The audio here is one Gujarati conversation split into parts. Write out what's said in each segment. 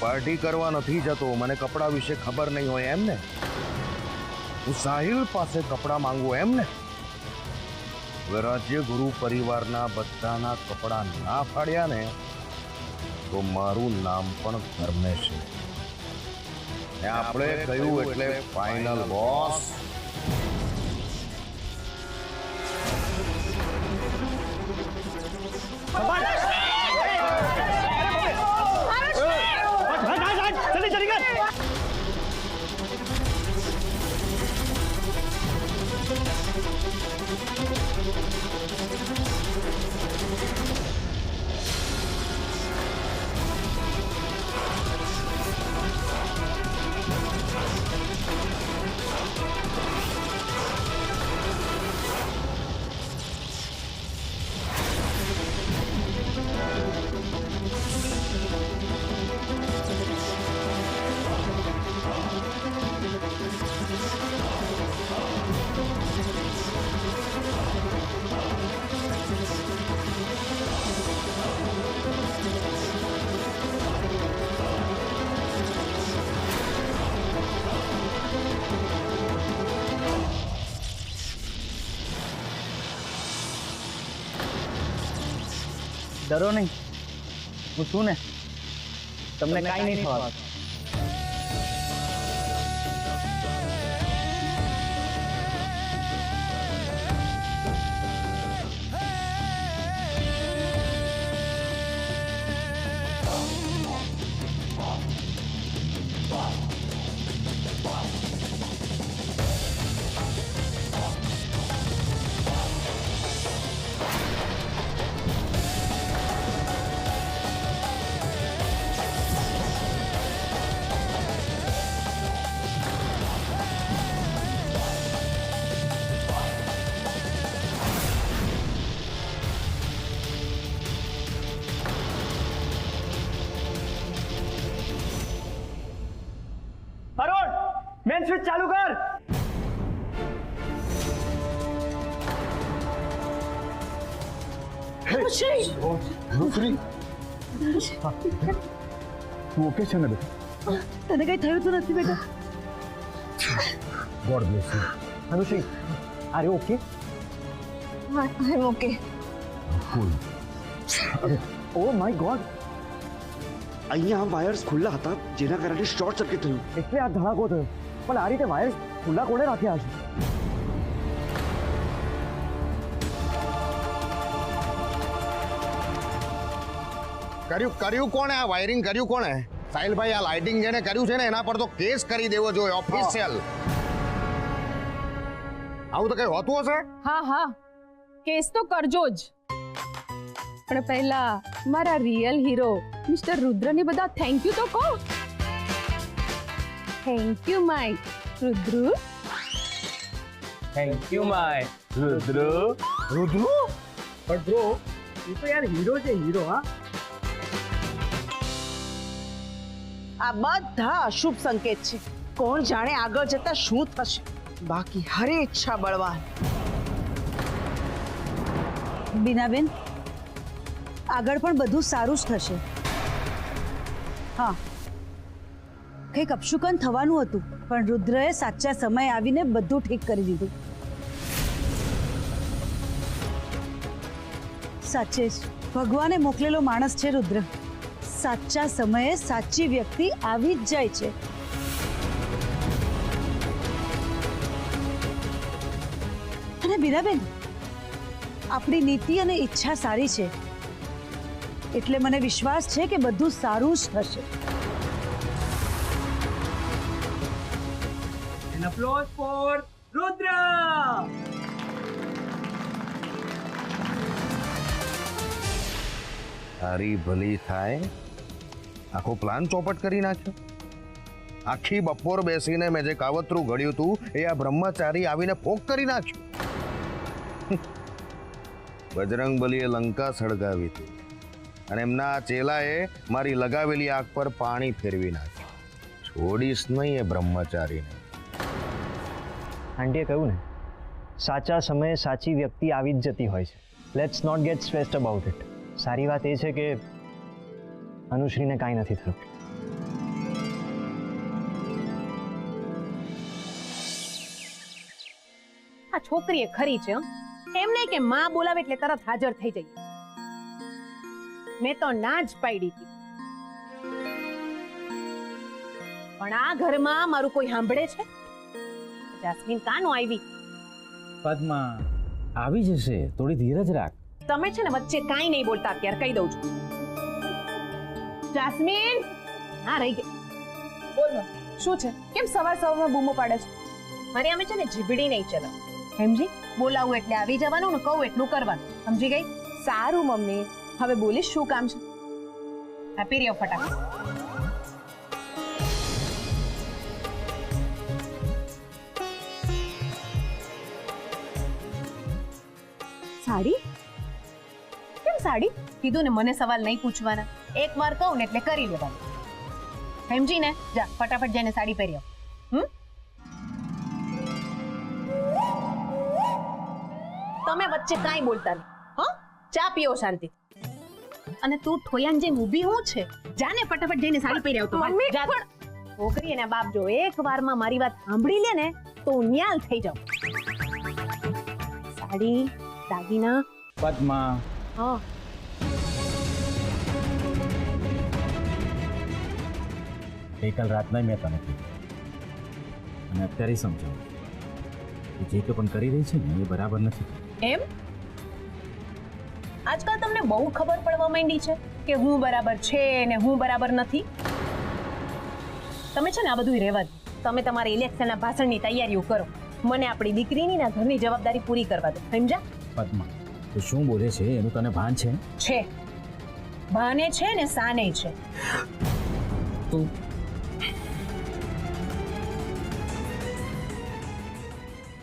પાર્ટી કરવા નથી જતો, મને કપડા વિશે ખબર નહીં હોય એમ ને? હું સાહિલ પાસે કપડા માંગુ એમ ને? હવે રાજ્ય ગુરુ પરિવારના બધાના કપડા ના ફાડ્યા ને તો મારું નામ પણ ધર્મેશ છે. ને આપણે કહ્યું એટલે ફાઇનલ બોસ. ડરો નહીં, હું છું ને, તમને કાંઈ નહીં થવાનું. મેન સ્વિચ ચાલુ કર. તું ઓકે છે ને બેટા? તને કઈ થયું તો નથી બેટા? God bless you. Anushree, are you okay? I am okay. Cool. Oh my God, અહીંયા વાયર્સ ખુલ્લા હતા જેના કારણે શોર્ટ સર્કિટ થયું. એટલે આ ધડાકો થયો. પણ આ રીતે વાયર્સ ખુલ્લા કોણે રાખ્યા હશે? કર્યું કોણે? આ વાયરિંગ કર્યું કોણે? સાહિલભાઈ, આ લાઇટિંગ જેને કર્યું છે ને એના પર તો કેસ કરી દેવો જોઈએ, ઓફિશિયલ. આવું તો કઈ હોતું હશે? હા હા, કેસ તો કરજો જ. પણ પહેલા મારા રિયલ હીરો મિસ્ટર રુદ્રને બધા થેન્ક યુ તો કહો. Thank you my Rudru. Thank you my Rudra. Rudru? પણ બ્રો, એ તો યાર હીરો છે, હીરો. હા, આ બધા અશુભ સંકેત છે. કોણ જાણે આગળ જતા શું થશે. બાકી હરે ઈચ્છા બળવાન. બીનાબેન, આગળ પણ બધું સારું જ થશે. હા, કંઈક અપશુકન થવાનું હતું, પણ રુદ્રએ સાચા સમયે આવીને બધું ઠીક કરી દીધું. સાચે જ ભગવાને મોકલેલો માણસ છે રુદ્ર. સાચા સમયે સાચી વ્યક્તિ આવી જ જાય છે. અને બીનાબેન, આપણી નીતિ અને ઈચ્છા સારી છે, એટલે મને વિશ્વાસ છે કે બધું સારું જ થશે. એન અપ્લોઝ ફોર રુદ્ર. તારી ભલી થાય. આખો પ્લાન ચોપટ કરી નાખ્યો. આખી બપોર બેસીને મેં જે કાવતરું ઘડ્યું હતું એ આ બ્રહ્મચારી આવીને ફોક કરી નાખ્યું. બજરંગબલીએ લંકા સળગાવી હતી અને એમના ચેલાએ મારી લગાવેલી આગ પર પાણી ફેરવી નાખ્યું. છોડીશ નહીં એ બ્રહ્મચારીને. આંટીએ કહ્યું ને, સાચા સમયે સાચી વ્યક્તિ આવી જ જતી હોય છે. Let's not get stressed about it. સારી વાત એ છે કે અનુશ્રીને કાંઈ નથી થયું. આ છોકરી એ ખરી છે હં? એમ નહીં કે માં બોલાવે એટલે તરત હાજર થઈ જઈએ. મેં તો ના જ પાડી હતી. પણ આ ઘરમાં મારું કોઈ સાંભળે છે? જાસ્મીન કાનો આવી? પદ્મા આવી જશે, થોડી ધીરજ રાખ. તમે છે ને વચ્ચે કાંઈ નહીં બોલતા, અત્યારે કહી દઉં છું. જાસ્મીન હા રહી ગઈ. બોલો શું છે? કેમ સવાર સવારમાં બૂમો પાડે છે? મારી આમે છે ને જીભડી નહીં ચલાવ, સમજી? બોલાવું એટલે આવી જવાનું ને કહું એટલું કરવાનું, સમજી ગઈ? સારું મમ્મી, હવે બોલીશ શું કામ છે? આપી રહ્યો ફટાફટ. સાડી? કેમ સાડી? કીધું ને મને સવાલ નહીં પૂછવાના. એક વાર કહું ને એટલે કરી લેવાનું, સમજી ને? જા ફટાફટ જઈને સાડી પહેરી આવ. તમે વચ્ચે કાંઈ બોલતા નહીં, હા? ચા પીઓ શાંતિ. અને તું ઠોયાન જેમ ઊભી હું છે? જા ને ફટાફટ જઈને સાડી પહેરી આવ. તો જા. છોકરી અને બાપ જો એક વારમાં મારી વાત સાંભળી લે ને તો હું ન્યાલ થઈ જાઉં. સાડી, દાગીના. પદ્મા હા ગઈકાલ રાતના મેં તને કીધું અને અત્યારે સમજાવું કે જે કે પણ કરી રહી છે ને એ બરાબર નથી. એમ? આજકાલ તમને બહુ ખબર પડવા માંડી છે કે હું બરાબર છે ને હું બરાબર નથી. તમે છે ને આ બધું રહેવા દો. તમે તમારા ઇલેક્શનના ભાષણની તૈયારીઓ કરો. મને આપણી દીકરીની ના ઘરની જવાબદારી પૂરી કરવા દો, સમજ્યા? પદ્મા તું શું બોલે છે એનું તને ભાન છે? છે, ભાને છે ને સાને છે. તું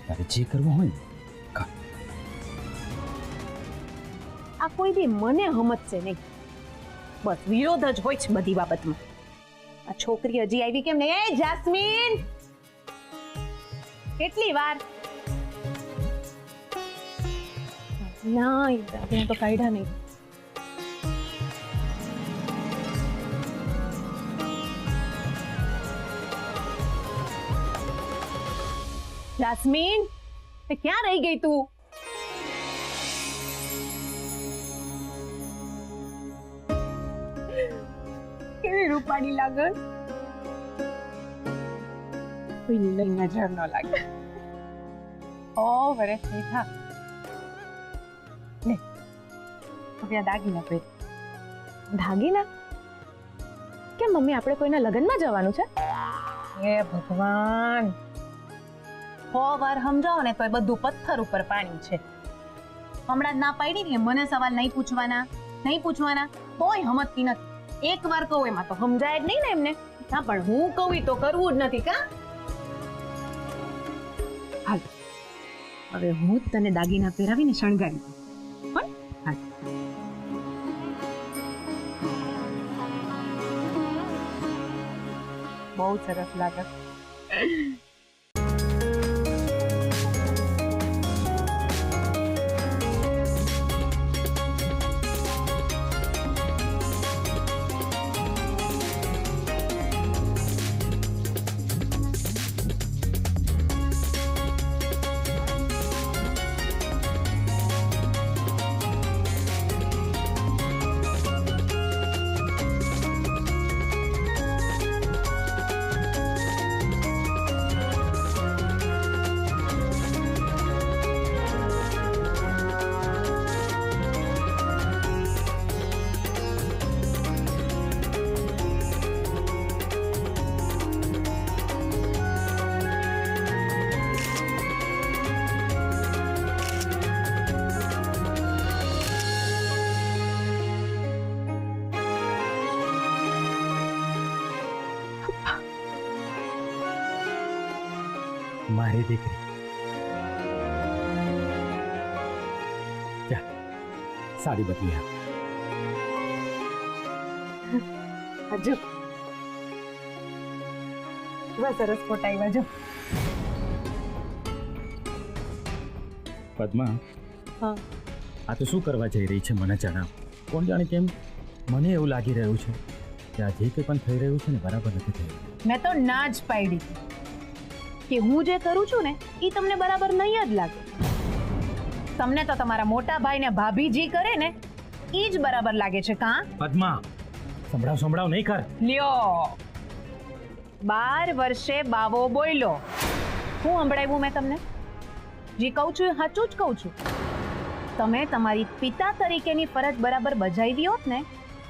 તારે જે કરવું હોય ને કર. આ કોઈ દી મને સમજશે નહીં. બસ વિરોધ જ હોય છે બધી બાબતમાં. આ છોકરી હજી આવી કેમ નહીં? એ જાસ્મીન, કેટલી વાર? ના દાદા તો કાઢ્યા નહીં. જાસ્મીન ક્યાં રહી ગઈ તું? કેવી રૂપાળી લાગે. કોઈ નજર ન લાગે. ઓ વરે થઈ થા. લે હવે આ દાગીના પહેર. દાગીના? કેમ મમ્મી આપણે કોઈના લગ્નમાં જવાનું છે? હે ભગવાન, 100 વાર સમજાવો ને તો બધું પથ્થર ઉપર પાણી છે. હમણાં ના પાડી ને મને સવાલ નહીં પૂછવાના, નહીં પૂછવાના, તોય સમજતી નથી. એક વાર કહું એમાં તો સમજાય જ નહીં ને એમને. હા પણ હું કહું તો કરવું જ નથી કા? હાલ હવે હું જ તને દાગીના પહેરાવીને શણગારી દઉં. પણ હાલ બહુ સરસ લાગે. મારી દીકરી જા સાડી બદલી આપ. હજુ સરસ ફોટા આવ્યા જો. પદ્મા હા આ તો શું કરવા જઈ રહી છે મને જણાવ. કોણ જાણે કેમ મને એવું લાગી રહ્યું છે કે આ જે કંઈ પણ થઈ રહ્યું છે ને બરાબર નથી થઈ રહ્યું. મેં તો ના જ પાડી હતી કે હું જે કરું છું ને એ તમને બરાબર નહીં જ લાગે. તમને તો તમારા મોટા ભાઈ ને ભાભીજી કરે ને એ જ બરાબર લાગે છે કાં? પદ્મા, સંભળાવ નહીં કર. લ્યો 12 વર્ષે બાવો બોલ્યો. હું સંભળાવ્યું મેં તમને? જે કહું છું એ સાચું જ કહું છું. તમે તમારી પિતા તરીકેની ફરજ બરાબર બજાવી હોત ને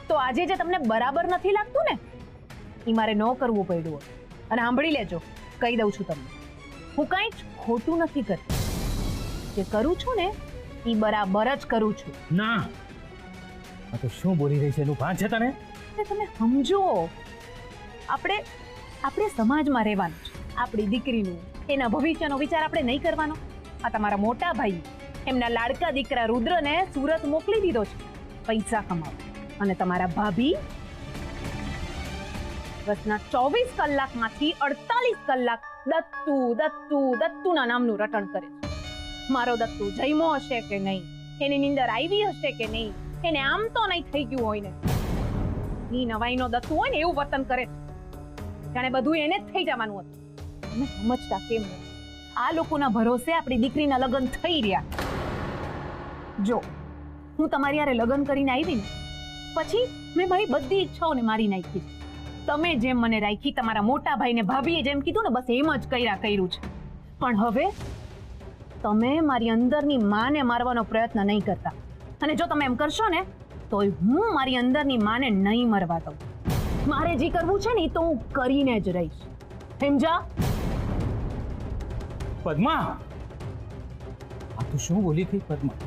તો આજે જે તમને બરાબર નથી લાગતું ને એ મારે ન કરવું પડ્યું હોત. અને સાંભળી લેજો, કહી દઉં છું તમને, હું કાંઈ જ ખોટું નથી કરતી. જે કરું છું ને એ બરાબર જ કરું છું. ના, આ તો શું બોલી રહી છે એનું ભાન છે તને? તમે સમજો, આપણે સમાજમાં રહેવાનું છે. આપણી દીકરીનું, એના ભવિષ્યનો વિચાર આપણે નહીં કરવાનો. આ તમારા મોટા ભાઈ એમના લાડકા દીકરા રુદ્રને સુરત મોકલી દીધો છે પૈસા કમાવા. અને તમારા ભાભી બસના 24 કલાકમાંથી 48 કલાક દત્તુના નામનું રટણ કરે છે. મારો દત્તુ જઈમો હશે કે નહીં, એની નીંદર આવી હશે કે નહીં, એને આમ તો નહીં થઈ ગયું હોય ને, ની નવાઈનો દત્તુ હોય ને એવું વર્તન કરે છે જાણે બધું એને જ થઈ જવાનું હતું. તમે સમજતા કેમ નથી? આ લોકોના ભરોસે આપણી દીકરીના લગ્ન થઈ રહ્યા. જો હું તમારી હારે લગ્ન કરીને આવી ને પછી મેં મારી બધી ઈચ્છાઓને મારી નાખી. તમે જેમ મને રાખી, તમારા મોટા ભાઈને ભાભીએ જેમ કીધું ને બસ એમ જ કર્યું છે. પણ હવે તમે મારી અંદરની માને મારવાનો પ્રયત્ન નહીં કરતા. અને જો તમે એમ કરશો ને તો હું મારી અંદરની માને નહીં મરવા દઉં. મારે જે કરવું છે ને એ તો હું કરીને જ રહીશ. સમજા? પદ્મા, આ તું શું બોલી ગઈ? પદ્મા,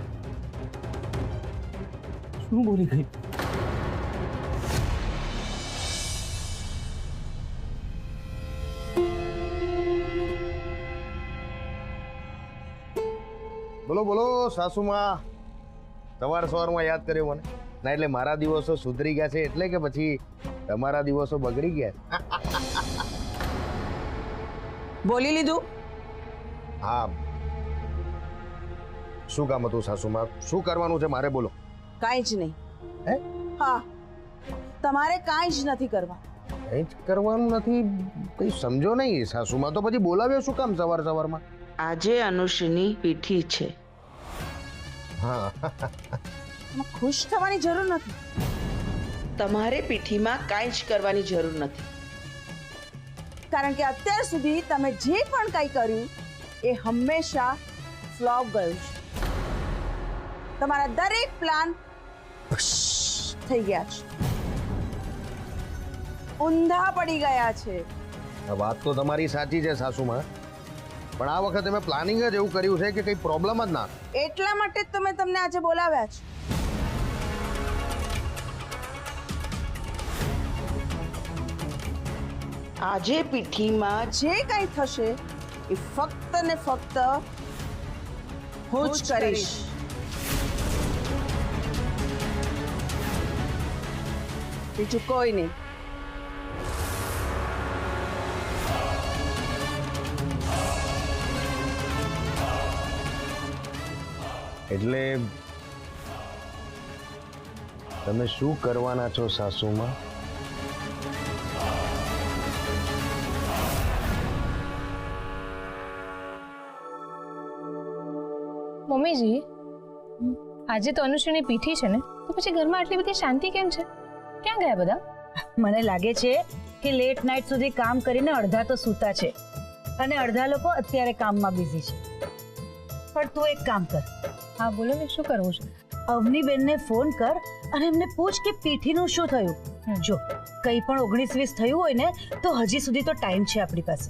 શું બોલી ગઈ? બોલો બોલો સાસુમાં, સવારમાં યાદ કર્યો મને. ના એટલે મારા દિવસો સુધરી ગયા છે એટલે કે પછી તમારા દિવસો બગડી ગયા? બોલી લીધું? હા. શું કામ હતું સાસુમાં? શું કરવાનું છે મારે? બોલો. કાંઈ જ નહીં. હે? હા, તમારે કાંઈ જ નથી કરવા. કંઈ જ કરવાનું નથી? કંઈ સમજો નહીં સાસુમાં, તો પછી બોલાવ્યો શું કામ સવારમાં? આજે અનુષની પીઠી છે. હા. એમાં ખુશ થવાની જરૂર નથી. તમારે પીઠીમાં કાંઈ જ કરવાની જરૂર નથી. કારણ કે અત્યાર સુધી તમે જે પણ કંઈ કર્યું એ હંમેશા ફ્લોપ ગયું છે. તમારા દરેક પ્લાન થઈ ગયા છે, ઊંધા પડી ગયા છે. વાત તો તમારી સાચી છે સાસુમાં, પણ આ વખતે મેં પ્લાનિંગ જ એવું કર્યું છે કે કંઈ પ્રોબ્લેમ જ ના. એટલા માટે જ તો મેં તમને આજે બોલાવ્યા છે. આજે પીઠીમાં જે કંઈ થશે એ ફક્ત ને ફક્ત હું જ કરીશ. બીજું કોઈ નહીં. એટલે તમે શું કરવાના છો સાસુમાં? મમ્મીજી, આજે તો અનુશ્રીની પીઠી છે ને, તો પછી ઘરમાં આટલી બધી શાંતિ કેમ છે? ક્યાં ગયા બધા? મને લાગે છે કે લેટ નાઇટ સુધી કામ કરીને અડધા તો સૂતા છે અને અડધા લોકો અત્યારે કામમાં બિઝી છે. પણ તું એક કામ કર. હા બોલો ને, શું કરવું છે? અવનીબેનને ફોન કર અને એમને પૂછ કે પીઠીનું શું થયું. જો કંઈ પણ 19-20 થયું હોય ને તો હજી સુધી તો ટાઈમ છે આપણી પાસે.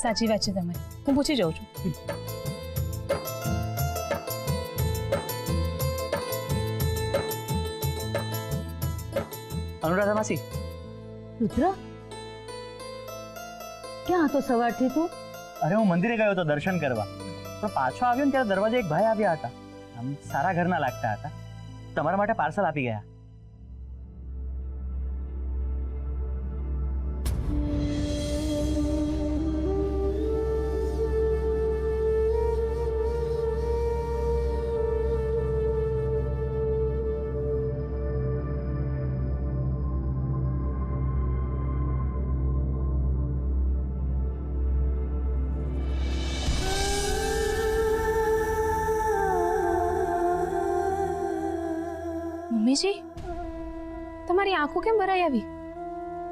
સાચી વાત છે તમારી, હું પૂછી જાઉં છું. અનુરાધા માસી. રુદ્ર, ક્યાં હતો સવારથી તું? અરે હું મંદિરે ગયો હતો દર્શન કરવા, પણ પાછો આવ્યો ને ત્યારે દરવાજે એક ભાઈ આવ્યા હતા. આમ સારા ઘરના લાગતા હતા. તમારા માટે પાર્સલ આપી ગયા. મમ્મીજી, તમારી આંખો કેમ ભરાઈ આવી?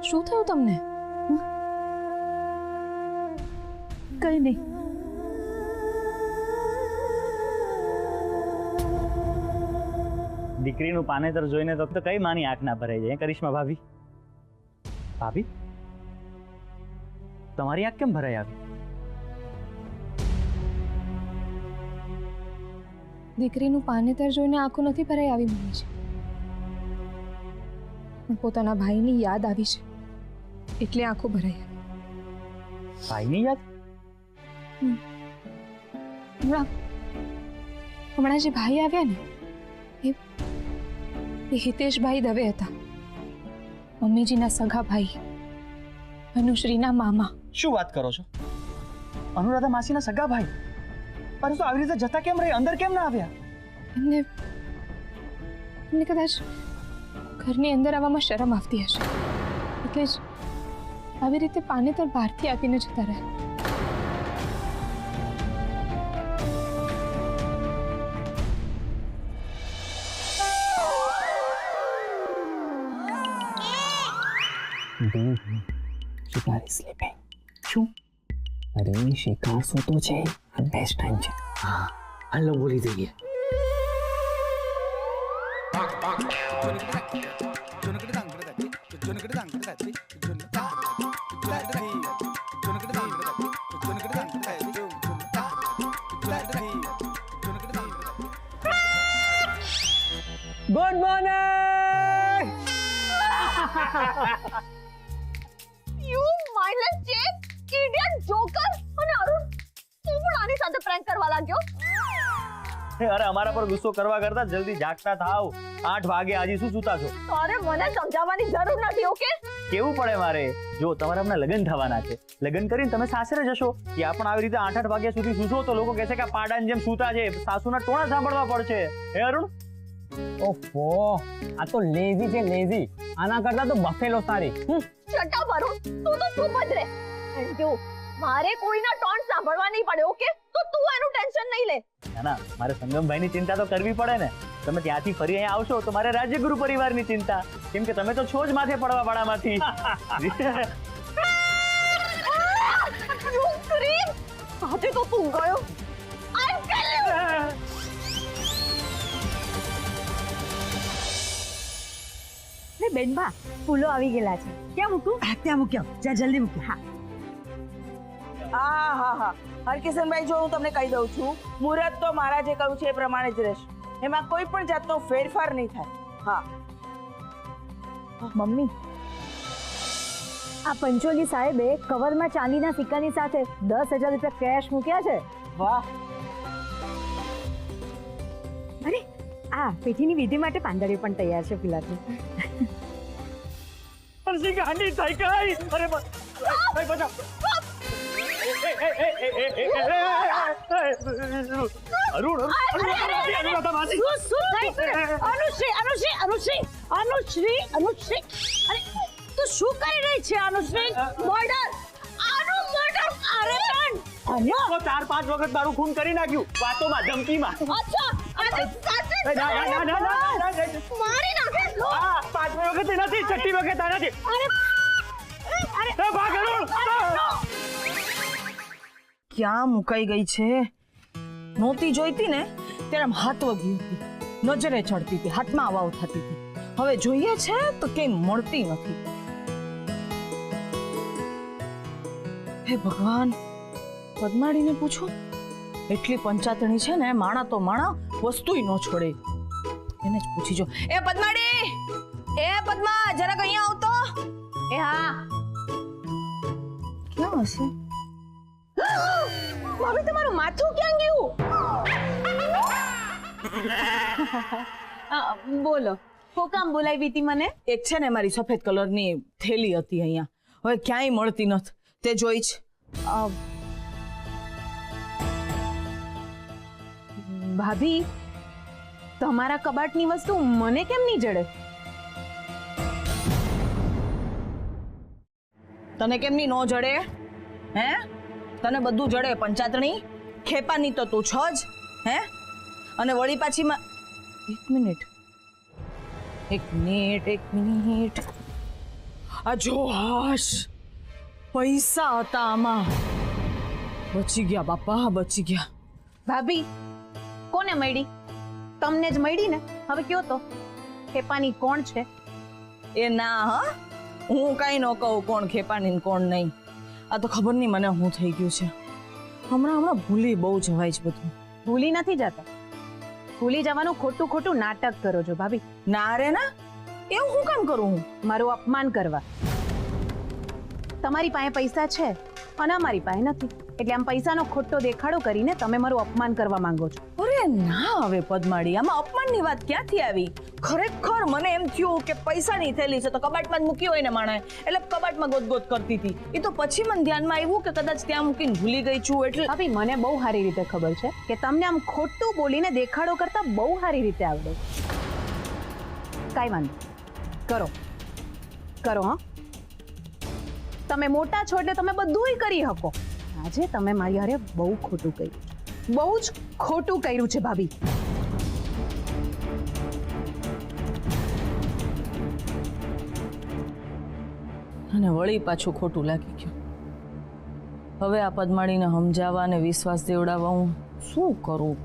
શું થયું તમને? કઈ નહીં. દીકરીનું પાનેતર જોઈને તો કઈ માની આંખ ના ભરાઈ જાય કરિશ્મા ભાભી? ભાભી, તમારી આંખ કેમ ભરાઈ આવી? દીકરીનું પાનેતર જોઈને આંખો નથી ભરાઈ આવી મમ્મીજી. પણ પોતાના ભાઈની યાદ આવી છે એટલે આંખો ભરાઈ આવી. ભાઈની યાદ? હમણાં જે ભાઈ આવ્યા ને એ હિતેશભાઈ દવે હતા, મમ્મીજીના સગા ભાઈ, અનુશ્રીના મામા. શું વાત કરો છો? અનુરાધા માસીના સગા ભાઈ? પરંતુ આવી રીતે જતા કેમ રહી? અંદર કેમ ના આવ્યા? એમને કદાચ ઘરની અંદર આવવામાં શરમ આવતી હશે એટલે જ આવી રીતે પાનેતર બહારથી આપીને જતા રહ્યા. શિકારી સ્લીપિંગ. શું? અરે શિકાર સૂતો છે, આ બેસ્ટ ટાઈમ છે. હા, હાલો બોલી દઈએ. Good morning. યુ માઇન્ડલેસ ચેપ, ઇડિયટ, જોકર. અને અરુણ, તું પણ આની સાથે પ્રેન્ક કરવા લાગ્યો? અરે અમારા પર ગુસ્સો કરવા કરતા જલ્દી જાગતા થાવ. 8 વાગે આજે શું સૂતા છો? અરે મને સમજાવવાની જરૂર નથી, ઓકે? કેવું પડે મારે? જો તમારા હમણાં લગ્ન થવાના છે, લગ્ન કરીને તમે સાસરે જશો, ત્યાં પણ આવી રીતે 8 વાગ્યા સુધી સૂશો તો લોકો કહેશે કે આ પાડાની જેમ સૂતા છે, સાસુના ટોણા સાંભળવા પડશે. હે અરુણ? ઓહો, આ તો લેઝી છે, લેઝી. આના કરતા તો બફેલો સારી. શટ અપ અરુણ, તું તો ચૂપ જ રહે. Thank you. મારે કોઈના ટોન સાંભળવા નહીં પડે, ઓકે? તો તું એનું ટેન્શન નહીં લે. ના, મારે સંગમભાઈની ચિંતા તો કરવી પડે ને. તમે ત્યાંથી ફરી અહીંયા આવશો તો મારે રાજ્યગુરુ પરિવારની ચિંતા, કેમ કે તમે તો છો જ માથે પડવા વાળામાંથી. આજે તો તું ગયો. આઈ ટેલ યુ. ને બેનબા, ફૂલો આવી ગયેલા છે. ક્યાં મૂકું? ત્યાં મૂક્યો. જા જલ્દી મૂક. હા. હા, હરકિશનભાઈ, જો હું તમને કહી દઉં છું, મુહૂર્ત તો મારા જે કહ્યું છે એ પ્રમાણે જ રહેશે. એમાં કોઈ પણ જાતનો ફેરફાર નહીં થાય. હા. મમ્મી, આ પંચોલી સાહેબે કવરમાં ચાંદીના સિક્કાની સાથે 10,000 રૂપિયા કેશ મૂક્યા છે. વાહ. અરે, આ પેઠીની વિધિ માટે પાંદડીઓ પણ તૈયાર છે પીલાથી. હરસી ગાંડી થઈ ગઈ. અરે ભાઈ બચાવ. અરુણ, અનુશ્રી, અરે તું શું કરી રહી છે? અનુશ્રી, મર્ડર. આનું મર્ડર. અરે પણ 4-5 વખત મારું ખૂન કરી નાખ્યું, વાતોમાં, ધમકીમાં. અચ્છા, આજે સાચે મારી નાખે. 5 વખત નથી, 6ઠી વખત આ નથી. અરે ભાગ અરુણ. ક્યાં મુકાઈ ગઈ છે? નહોતી જોઈતી ને ત્યારે આમ હાથ વગી હતી, નજરે ચડતી હતી, હાથમાં આવાવ થતી હતી. હવે જોઈએ છે તો કેમ મળતી નથી. હે ભગવાન, પદ્માડીને પૂછો. એટલી પંચાતણી છે ને, માણા તો માણા, વસ્તુય ન છોડે. એને જ પૂછી જો. એ પદ્માડી, એ પદ્મા, જરાક અહીંયા આવતો. એ હા. ક્યાં હશે? મમ્મી, તમારું માથું ક્યાં ગયું? બોલો, હું કામ બોલાવી હતી મને? એક છે ને મારી સફેદ કલરની થેલી હતી અહીંયા, હવે ક્યાંય મળતી નથી. તે જોઈ છે? ભાભી, તમારા કબાટની વસ્તુ મને કેમ નહીં જડે? તને કેમ ની નો જડે? હે, તને બધું જડે. પંચાતણી ખેપાની તો તું છો જ. હે, અને વળી પાછી એક મિનિટ, એક મિનિટ આ જો હાશ પૈસા હતા આમાં. બચી ગયા બાપા, બચી ગયા. ભાભી કોને મળી? તમને જ મળી ને. હવે કયો તો ખેપાની કોણ છે? એ ના હા, હું કાંઈ ન કહું કોણ ખેપાની ને કોણ નહીં. આ તો ખબર નહીં મને શું થઈ ગયું છે. હમણાં ભૂલી બહુ જવાય છે બધું. ભૂલી નથી જતા. ભૂલી જવાનું ખોટું નાટક કરો છો ભાભી. ના રે ના, એવું હું કામ કરું હું? મારું અપમાન કરવા. તમારી પાસે પૈસા છે અને અમારી પાસે નથી, એટલે આમ પૈસાનો ખોટો દેખાડો કરીને તમે મારું અપમાન કરવા માંગો છો. અરે ના હવે પદ્માડી, આમાં અપમાનની વાત ક્યાંથી આવી? ખરેખર મને એમ થયું કે પૈસાની થેલી છે તો કબાટમાં જ મૂકી હોય ને માણે, એટલે કબાટમાં ગોત કરતી હતી. એ તો પછી મને ધ્યાનમાં આવ્યું કે કદાચ ત્યાં મૂકીને ભૂલી ગઈ છું. એટલે ભાભી મને બહુ સારી રીતે ખબર છે કે તમને આમ ખોટું બોલીને દેખાડો કરતા બહુ સારી રીતે આવડે. કાંઈ વાંધો, કરો હા. તમે મોટા છો એટલે તમે બધુંય કરી શકો. આજે તમે મારી હારે બહુ ખોટું કર્યું, બહુ જ ખોટું કર્યું છે ભાભી. અને વળી પાછું ખોટું લાગી ગયું. હવે આ પદ્માણીને સમજાવવા અને વિશ્વાસ દેવડાવવા હું શું કરું?